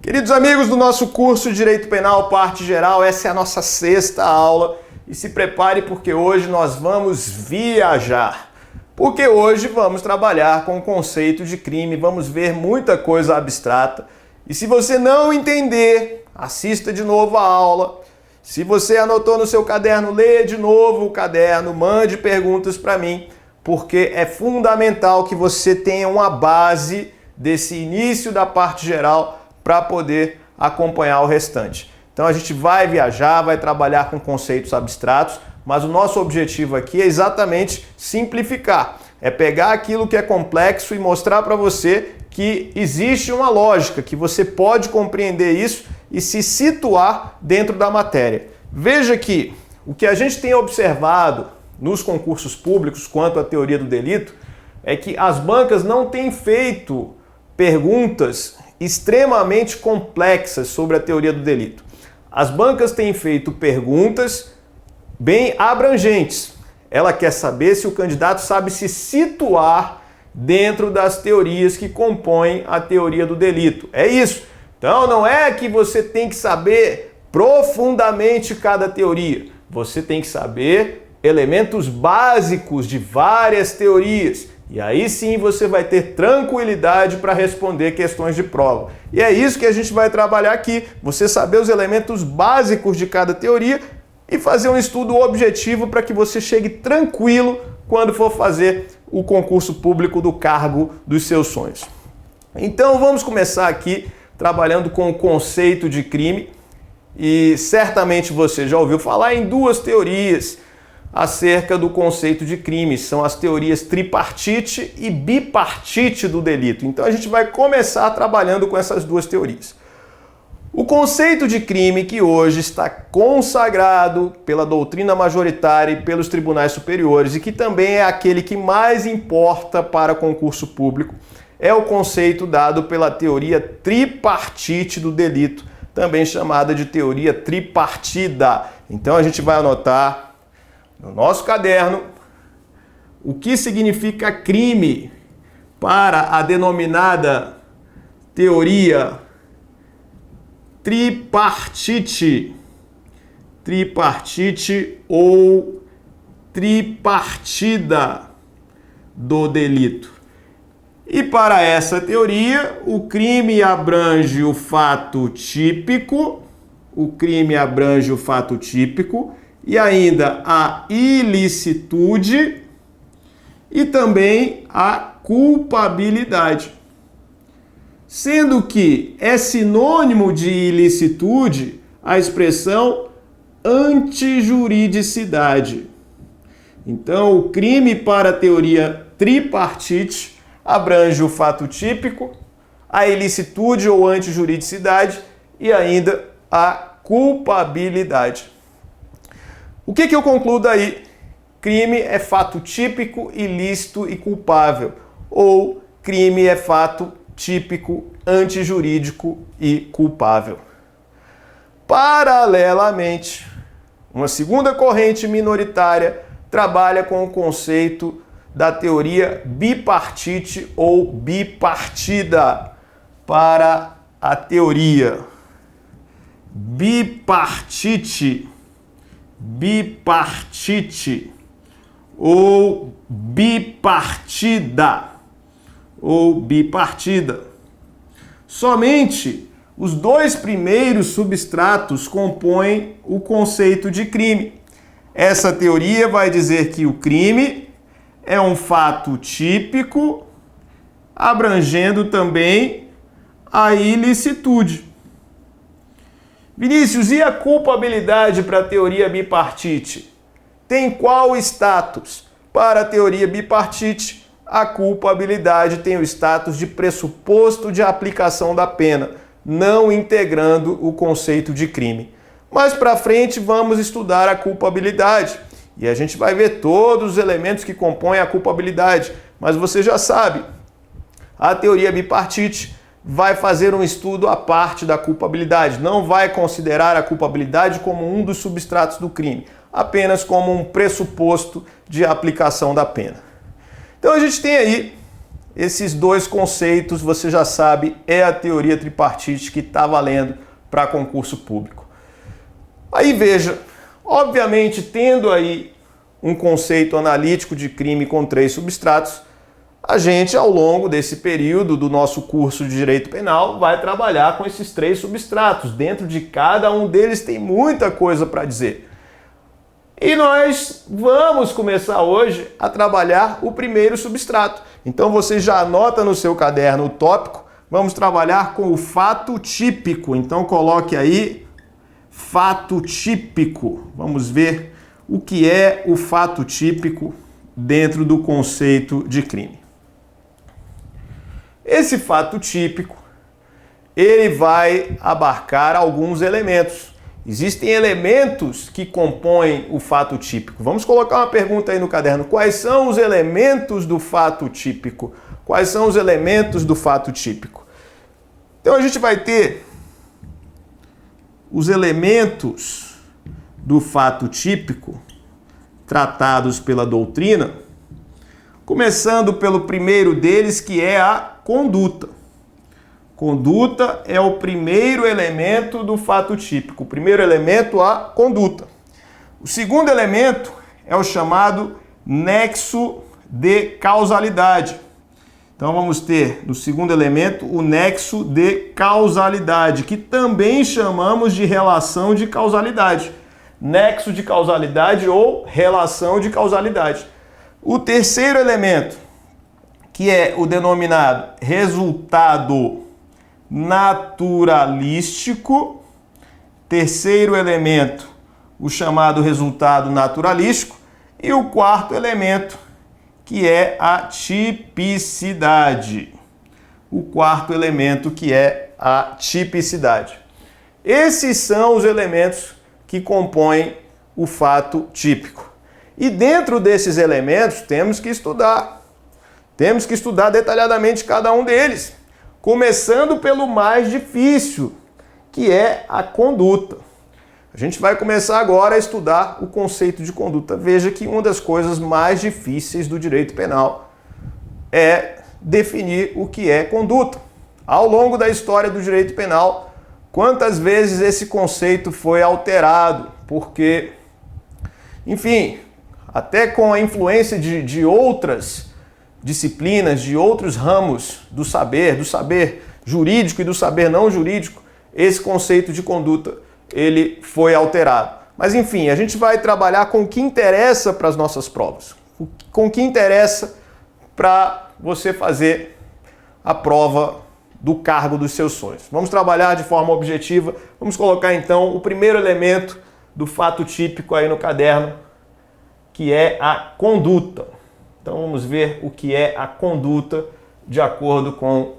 Queridos amigos do nosso curso de Direito Penal, parte geral, essa é a nossa 6ª aula e se prepare porque hoje nós vamos viajar. Porque hoje vamos trabalhar com o conceito de crime, vamos ver muita coisa abstrata e se você não entender, assista de novo a aula. Se você anotou no seu caderno, leia de novo o caderno, mande perguntas para mim, porque é fundamental que você tenha uma base desse início da parte geral para poder acompanhar o restante. Então a gente vai viajar, vai trabalhar com conceitos abstratos, mas o nosso objetivo aqui é exatamente simplificar. É pegar aquilo que é complexo e mostrar para você que existe uma lógica, que você pode compreender isso e se situar dentro da matéria. Veja que o que a gente tem observado nos concursos públicos quanto à teoria do delito é que as bancas não têm feito perguntas extremamente complexas sobre a teoria do delito. As bancas têm feito perguntas bem abrangentes. Ela quer saber se o candidato sabe se situar dentro das teorias que compõem a teoria do delito. É isso. Então não é que você tem que saber profundamente cada teoria. Você tem que saber elementos básicos de várias teorias. E aí sim você vai ter tranquilidade para responder questões de prova. E é isso que a gente vai trabalhar aqui. Você saber os elementos básicos de cada teoria e fazer um estudo objetivo para que você chegue tranquilo quando for fazer o concurso público do cargo dos seus sonhos. Então vamos começar aqui trabalhando com o conceito de crime. E certamente você já ouviu falar em duas teorias acerca do conceito de crime, são as teorias tripartite e bipartite do delito. Então a gente vai começar trabalhando com essas duas teorias. O conceito de crime que hoje está consagrado pela doutrina majoritária e pelos tribunais superiores e que também é aquele que mais importa para concurso público é o conceito dado pela teoria tripartite do delito, também chamada de teoria tripartida. Então a gente vai anotar no nosso caderno o que significa crime para a denominada teoria tripartite ou tripartida do delito. E para essa teoria, o crime abrange o fato típico, e ainda a ilicitude e também a culpabilidade. Sendo que é sinônimo de ilicitude a expressão antijuridicidade. Então, o crime para a teoria tripartite abrange o fato típico, a ilicitude ou antijuridicidade e ainda a culpabilidade. O que eu concluo daí? Crime é fato típico, ilícito e culpável. Ou crime é fato típico, antijurídico e culpável. Paralelamente, uma segunda corrente minoritária trabalha com o conceito da teoria bipartite ou bipartida. Para a teoria bipartite ou bipartida Somente os dois primeiros substratos compõem o conceito de crime. Essa teoria vai dizer que o crime é um fato típico, abrangendo também a ilicitude. Vinícius, e a culpabilidade para a teoria bipartite? Tem qual status? Para a teoria bipartite, a culpabilidade tem o status de pressuposto de aplicação da pena, não integrando o conceito de crime. Mais para frente vamos estudar a culpabilidade e a gente vai ver todos os elementos que compõem a culpabilidade, mas você já sabe, a teoria bipartite vai fazer um estudo à parte da culpabilidade, não vai considerar a culpabilidade como um dos substratos do crime, apenas como um pressuposto de aplicação da pena. Então a gente tem aí esses dois conceitos, você já sabe, é a teoria tripartite que está valendo para concurso público. Aí veja, obviamente tendo aí um conceito analítico de crime com 3 substratos, a gente, ao longo desse período do nosso curso de Direito Penal, vai trabalhar com esses 3 substratos. Dentro de cada um deles tem muita coisa para dizer. E nós vamos começar hoje a trabalhar o primeiro substrato. Então você já anota no seu caderno o tópico. Vamos trabalhar com o fato típico. Então coloque aí fato típico. Vamos ver o que é o fato típico dentro do conceito de crime. Esse fato típico, ele vai abarcar alguns elementos. Existem elementos que compõem o fato típico. Vamos colocar uma pergunta aí no caderno. Quais são os elementos do fato típico? Quais são os elementos do fato típico? Então a gente vai ter os elementos do fato típico tratados pela doutrina, começando pelo primeiro deles, que é a conduta. Conduta é o primeiro elemento do fato típico. O primeiro elemento, a conduta. O segundo elemento é o chamado nexo de causalidade. Então vamos ter no segundo elemento o nexo de causalidade, que também chamamos de relação de causalidade. Nexo de causalidade ou relação de causalidade. O terceiro elemento, que é o denominado resultado naturalístico. Terceiro elemento, o chamado resultado naturalístico. E o quarto elemento, que é a tipicidade. O quarto elemento, que é a tipicidade. Esses são os elementos que compõem o fato típico. E dentro desses elementos temos que estudar. Temos que estudar detalhadamente cada um deles, começando pelo mais difícil, que é a conduta. A gente vai começar agora a estudar o conceito de conduta. Veja que uma das coisas mais difíceis do direito penal é definir o que é conduta. Ao longo da história do direito penal, quantas vezes esse conceito foi alterado, porque, enfim, até com a influência de outras disciplinas, de outros ramos do saber jurídico e do saber não jurídico, esse conceito de conduta ele foi alterado. Mas enfim, a gente vai trabalhar com o que interessa para as nossas provas, com o que interessa para você fazer a prova do cargo dos seus sonhos. Vamos trabalhar de forma objetiva, vamos colocar então o primeiro elemento do fato típico aí no caderno, que é a conduta. Então vamos ver o que é a conduta de acordo com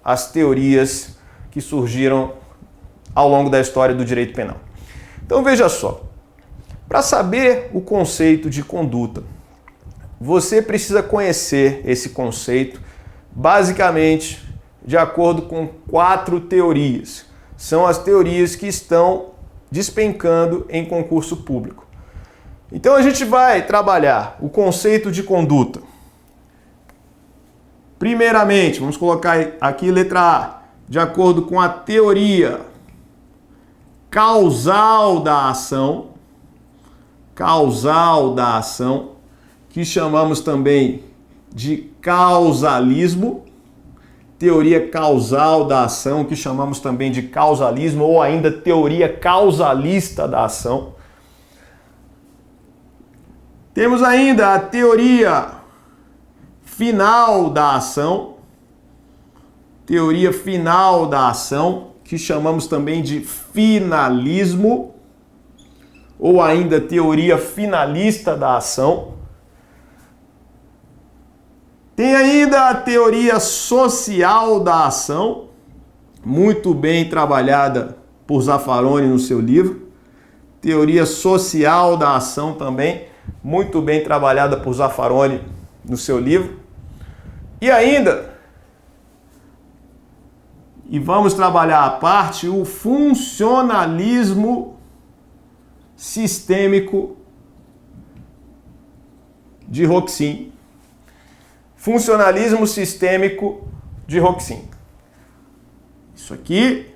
as teorias que surgiram ao longo da história do direito penal. Então veja só, para saber o conceito de conduta, você precisa conhecer esse conceito basicamente de acordo com 4 teorias. São as teorias que estão despencando em concurso público. Então a gente vai trabalhar o conceito de conduta. Primeiramente, vamos colocar aqui letra A, de acordo com a teoria causal da ação, que chamamos também de causalismo, teoria causal da ação, que chamamos também de causalismo, ou ainda teoria causalista da ação. Temos ainda a teoria final da ação, que chamamos também de finalismo, ou ainda teoria finalista da ação. Tem ainda a teoria social da ação, muito bem trabalhada por Zaffaroni no seu livro. Teoria social da ação também, muito bem trabalhada por Zaffaroni no seu livro. E ainda, e vamos trabalhar à parte, o funcionalismo sistêmico de Roxin. funcionalismo sistêmico de Hoxin. Isso aqui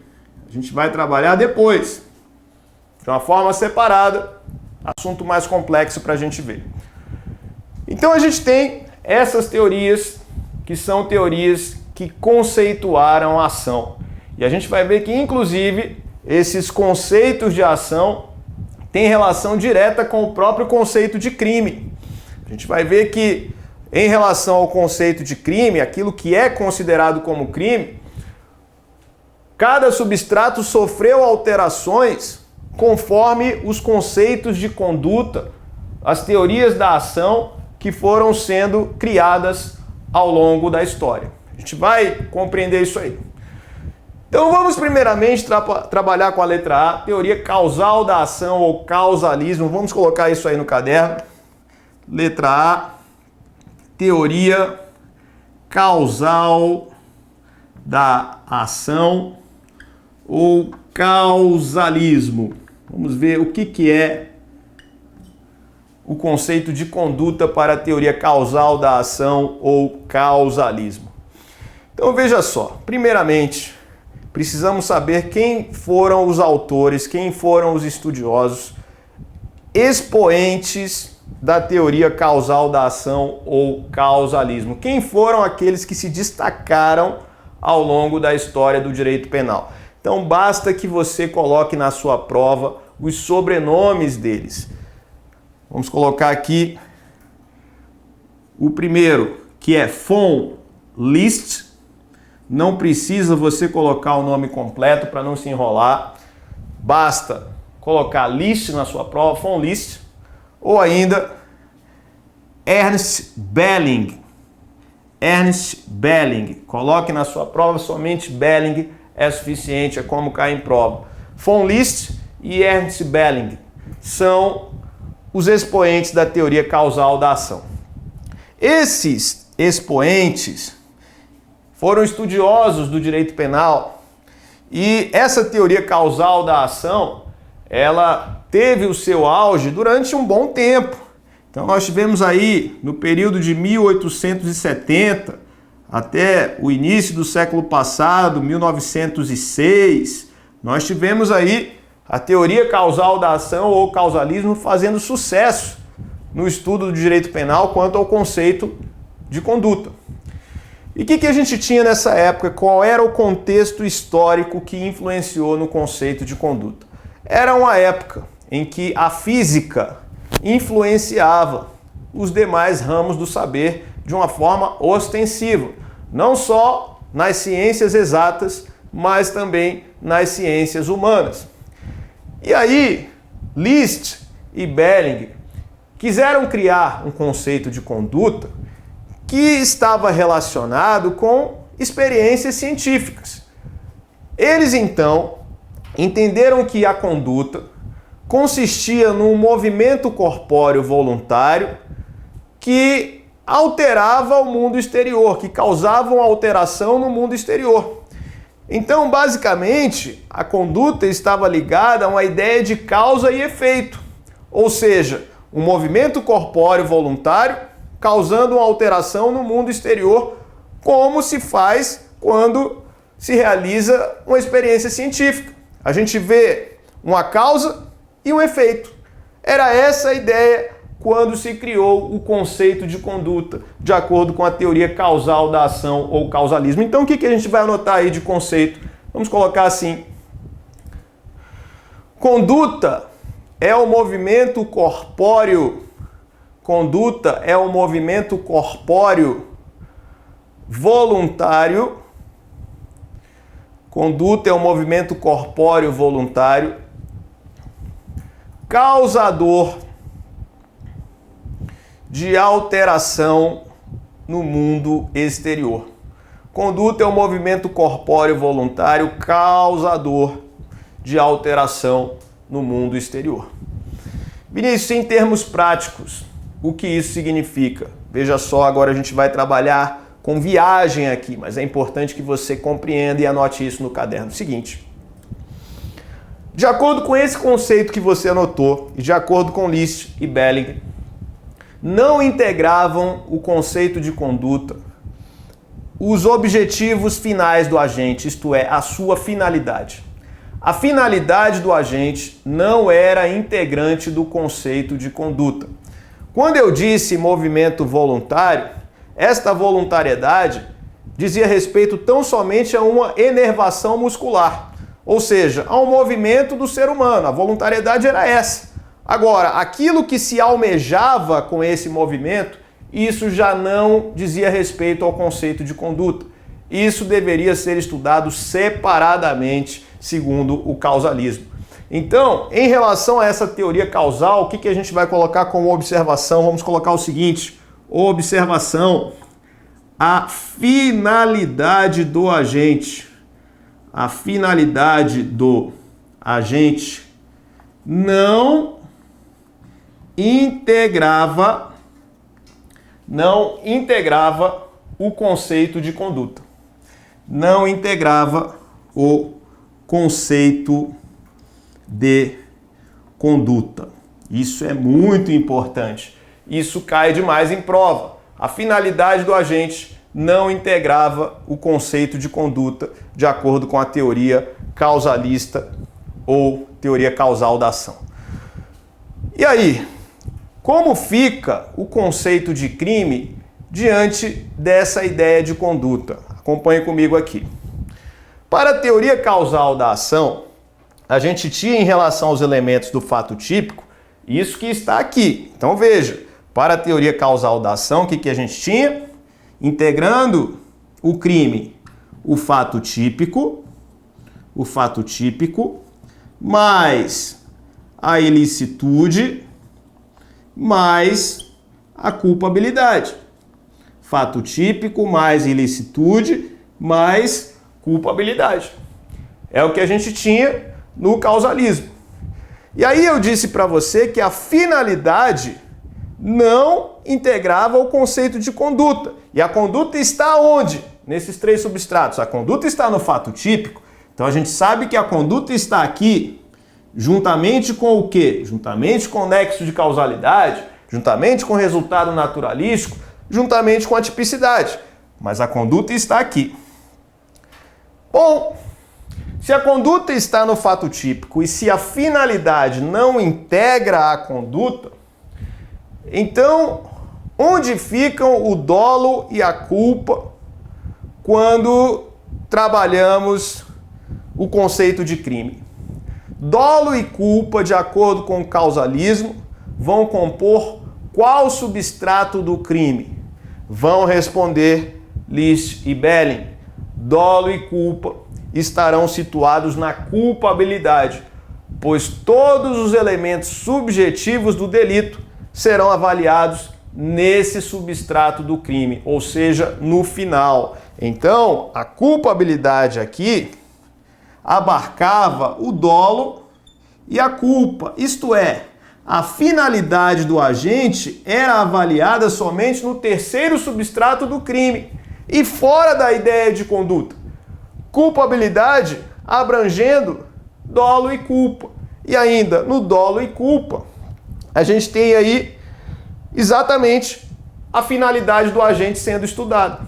a gente vai trabalhar depois, de uma forma separada, assunto mais complexo para a gente ver. Então a gente tem essas teorias, que são teorias que conceituaram a ação. E a gente vai ver que, inclusive, esses conceitos de ação têm relação direta com o próprio conceito de crime. A gente vai ver que, em relação ao conceito de crime, aquilo que é considerado como crime, cada substrato sofreu alterações conforme os conceitos de conduta, as teorias da ação que foram sendo criadas ao longo da história. A gente vai compreender isso aí. Então vamos primeiramente trabalhar com a letra A, teoria causal da ação ou causalismo. Vamos colocar isso aí no caderno. Letra A, teoria causal da ação ou causalismo. Vamos ver o que é o conceito de conduta para a teoria causal da ação ou causalismo. Então veja só, primeiramente, precisamos saber quem foram os autores, quem foram os estudiosos, expoentes da teoria causal da ação ou causalismo. Quem foram aqueles que se destacaram ao longo da história do direito penal. Então basta que você coloque na sua prova os sobrenomes deles. Vamos colocar aqui o primeiro, que é von List. Não precisa você colocar o nome completo para não se enrolar. Basta colocar List na sua prova, von List. Ou ainda Ernst Belling. Ernst Belling. Coloque na sua prova, somente Belling é suficiente, é como cair em prova. Von List e Ernst Belling são os expoentes da teoria causal da ação. Esses expoentes foram estudiosos do direito penal e essa teoria causal da ação, ela teve o seu auge durante um bom tempo. Então nós tivemos aí no período de 1870 até o início do século passado, 1906, nós tivemos aí a teoria causal da ação ou causalismo fazendo sucesso no estudo do direito penal quanto ao conceito de conduta. E o que a gente tinha nessa época? Qual era o contexto histórico que influenciou no conceito de conduta? Era uma época em que a física influenciava os demais ramos do saber de uma forma ostensiva, não só nas ciências exatas, mas também nas ciências humanas. E aí, List e Belling quiseram criar um conceito de conduta que estava relacionado com experiências científicas. Eles, então, entenderam que a conduta consistia num movimento corpóreo voluntário que alterava o mundo exterior, que causava uma alteração no mundo exterior. Então, basicamente, a conduta estava ligada a uma ideia de causa e efeito, ou seja, um movimento corpóreo voluntário causando uma alteração no mundo exterior, como se faz quando se realiza uma experiência científica. A gente vê uma causa e um efeito. Era essa a ideia quando se criou o conceito de conduta, de acordo com a teoria causal da ação ou causalismo. Então, o que a gente vai anotar aí de conceito? Vamos colocar assim. Conduta é o movimento corpóreo. Conduta é o movimento corpóreo voluntário. Conduta é o movimento corpóreo voluntário causador de alteração no mundo exterior. Conduta é um movimento corpóreo voluntário causador de alteração no mundo exterior. Vinícius, em termos práticos, o que isso significa? Veja só, agora a gente vai trabalhar com viagem aqui, mas é importante que você compreenda e anote isso no caderno. Seguinte, de acordo com esse conceito que você anotou, e de acordo com List e Belling, não integravam o conceito de conduta, os objetivos finais do agente, isto é, a sua finalidade. A finalidade do agente não era integrante do conceito de conduta. Quando eu disse movimento voluntário, esta voluntariedade dizia respeito tão somente a uma enervação muscular, ou seja, a um movimento do ser humano. A voluntariedade era essa. Agora, aquilo que se almejava com esse movimento, isso já não dizia respeito ao conceito de conduta. Isso deveria ser estudado separadamente, segundo o causalismo. Então, em relação a essa teoria causal, o que a gente vai colocar como observação? Vamos colocar o seguinte: observação, a finalidade do agente. A finalidade do agente não integrava o conceito de conduta. Não integrava o conceito de conduta. Isso é muito importante. Isso cai demais em prova. A finalidade do agente não integrava o conceito de conduta de acordo com a teoria causalista ou teoria causal da ação. E aí, como fica o conceito de crime diante dessa ideia de conduta? Acompanhe comigo aqui. Para a teoria causal da ação, a gente tinha em relação aos elementos do fato típico isso que está aqui. Então veja, para a teoria causal da ação, o que a gente tinha? Integrando o crime, o fato típico, mais a ilicitude, mais a culpabilidade. Fato típico mais ilicitude mais culpabilidade. É o que a gente tinha no causalismo. E aí eu disse para você que a finalidade não integrava o conceito de conduta. E a conduta está onde? Nesses três substratos. A conduta está no fato típico. Então a gente sabe que a conduta está aqui juntamente com o quê? Juntamente com o nexo de causalidade, juntamente com o resultado naturalístico, juntamente com a tipicidade. Mas a conduta está aqui. Bom, se a conduta está no fato típico e se a finalidade não integra a conduta, então onde ficam o dolo e a culpa quando trabalhamos o conceito de crime? Dolo e culpa, de acordo com o causalismo, vão compor qual substrato do crime? Vão responder List e Belling. Dolo e culpa estarão situados na culpabilidade, pois todos os elementos subjetivos do delito serão avaliados nesse substrato do crime, ou seja, no final. Então, a culpabilidade aqui abarcava o dolo e a culpa, isto é, a finalidade do agente era avaliada somente no terceiro substrato do crime e fora da ideia de conduta. Culpabilidade abrangendo dolo e culpa. E ainda no dolo e culpa, a gente tem aí exatamente a finalidade do agente sendo estudada.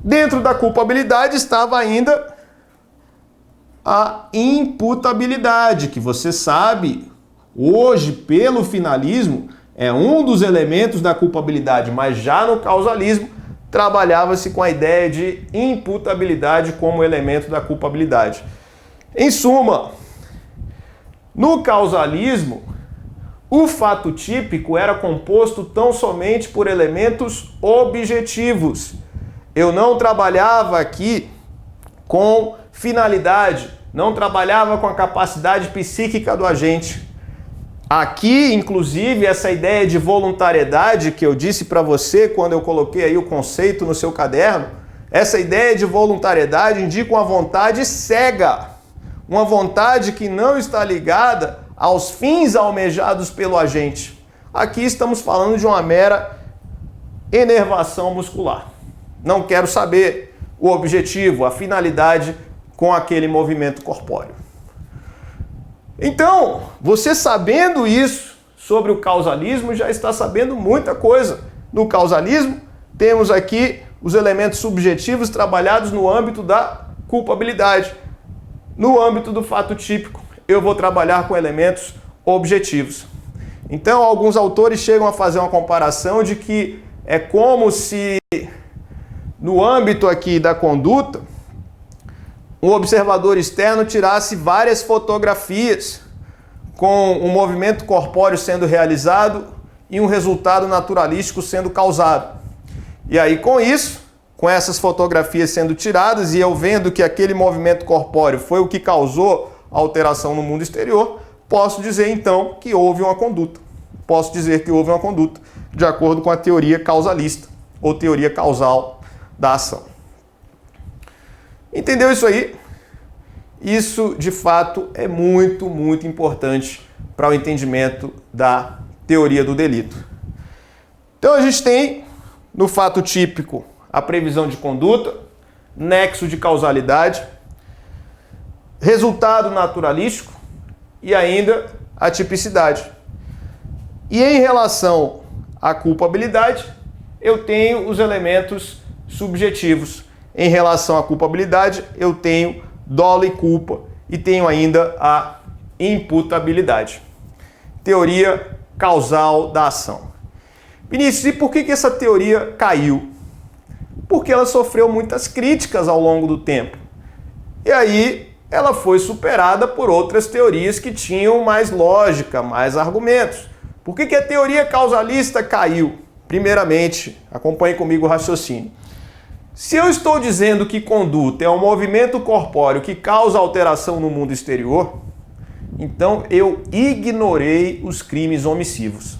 Dentro da culpabilidade estava ainda a imputabilidade, que você sabe, hoje, pelo finalismo, é um dos elementos da culpabilidade, mas já no causalismo trabalhava-se com a ideia de imputabilidade como elemento da culpabilidade. Em suma, no causalismo, o fato típico era composto tão somente por elementos objetivos. Eu não trabalhava aqui com finalidade, não trabalhava com a capacidade psíquica do agente. Aqui, inclusive, essa ideia de voluntariedade que eu disse para você quando eu coloquei aí o conceito no seu caderno, essa ideia de voluntariedade indica uma vontade cega, uma vontade que não está ligada aos fins almejados pelo agente. Aqui estamos falando de uma mera enervação muscular. Não quero saber o objetivo, a finalidade com aquele movimento corpóreo. Então, você sabendo isso sobre o causalismo já está sabendo muita coisa. No causalismo, temos aqui os elementos subjetivos trabalhados no âmbito da culpabilidade. No âmbito do fato típico, eu vou trabalhar com elementos objetivos. Então, alguns autores chegam a fazer uma comparação de que é como se, no âmbito aqui da conduta, um observador externo tirasse várias fotografias com um movimento corpóreo sendo realizado e um resultado naturalístico sendo causado. E aí, com isso, com essas fotografias sendo tiradas e eu vendo que aquele movimento corpóreo foi o que causou a alteração no mundo exterior, posso dizer então que houve uma conduta. Posso dizer que houve uma conduta de acordo com a teoria causalista ou teoria causal da ação. Entendeu isso aí? Isso, de fato, é muito, muito importante para o entendimento da teoria do delito. Então, a gente tem, no fato típico, a previsão de conduta, nexo de causalidade, resultado naturalístico e ainda a tipicidade. E em relação à culpabilidade, eu tenho os elementos subjetivos. Em relação à culpabilidade, eu tenho dolo e culpa e tenho ainda a imputabilidade. Teoria causal da ação. Vinícius, e por que essa teoria caiu? Porque ela sofreu muitas críticas ao longo do tempo. E aí ela foi superada por outras teorias que tinham mais lógica, mais argumentos. Por que a teoria causalista caiu? Primeiramente, acompanhe comigo o raciocínio. Se eu estou dizendo que conduta é um movimento corpóreo que causa alteração no mundo exterior, então eu ignorei os crimes omissivos.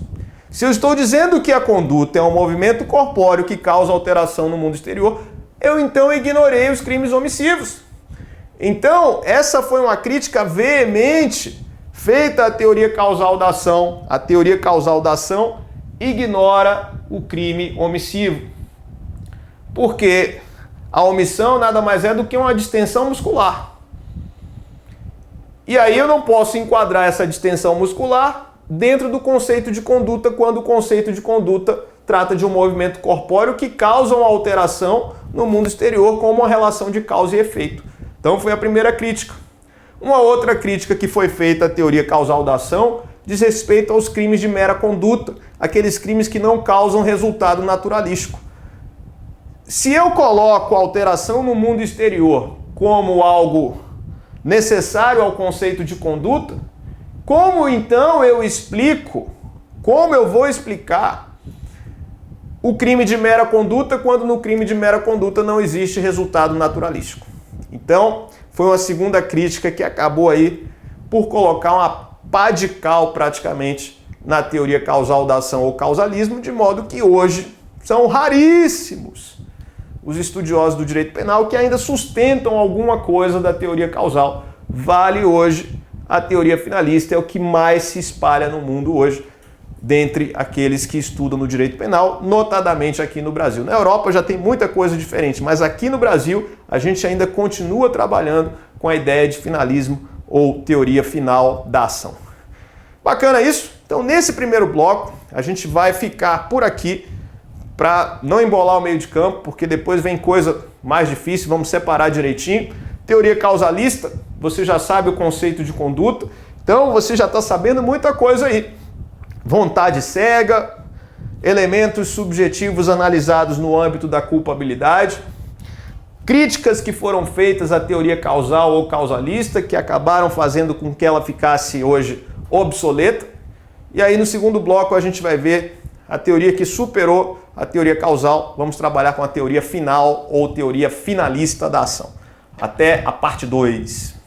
Se eu estou dizendo que a conduta é um movimento corpóreo que causa alteração no mundo exterior, eu então ignorei os crimes omissivos. Então, essa foi uma crítica veemente feita à teoria causal da ação. A teoria causal da ação ignora o crime omissivo. Porque a omissão nada mais é do que uma distensão muscular. E aí eu não posso enquadrar essa distensão muscular dentro do conceito de conduta, quando o conceito de conduta trata de um movimento corpóreo que causa uma alteração no mundo exterior como uma relação de causa e efeito. Então foi a primeira crítica. Uma outra crítica que foi feita à teoria causal da ação diz respeito aos crimes de mera conduta, aqueles crimes que não causam resultado naturalístico. Se eu coloco a alteração no mundo exterior como algo necessário ao conceito de conduta, como então eu explico, como eu vou explicar o crime de mera conduta quando no crime de mera conduta não existe resultado naturalístico? Então, foi uma segunda crítica que acabou aí por colocar uma pá de cal praticamente na teoria causal da ação ou causalismo, de modo que hoje são raríssimos os estudiosos do direito penal que ainda sustentam alguma coisa da teoria causal. Vale hoje a teoria finalista, é o que mais se espalha no mundo hoje, dentre aqueles que estudam no direito penal, notadamente aqui no Brasil. Na Europa já tem muita coisa diferente, mas aqui no Brasil a gente ainda continua trabalhando com a ideia de finalismo ou teoria final da ação. Bacana isso? Então, nesse primeiro bloco, a gente vai ficar por aqui para não embolar o meio de campo, porque depois vem coisa mais difícil, vamos separar direitinho. Teoria causalista, você já sabe o conceito de conduta, então você já está sabendo muita coisa aí. Vontade cega, elementos subjetivos analisados no âmbito da culpabilidade, críticas que foram feitas à teoria causal ou causalista, que acabaram fazendo com que ela ficasse hoje obsoleta. E aí no segundo bloco a gente vai ver a teoria que superou a teoria causal. Vamos trabalhar com a teoria final ou teoria finalista da ação. Até a parte 2.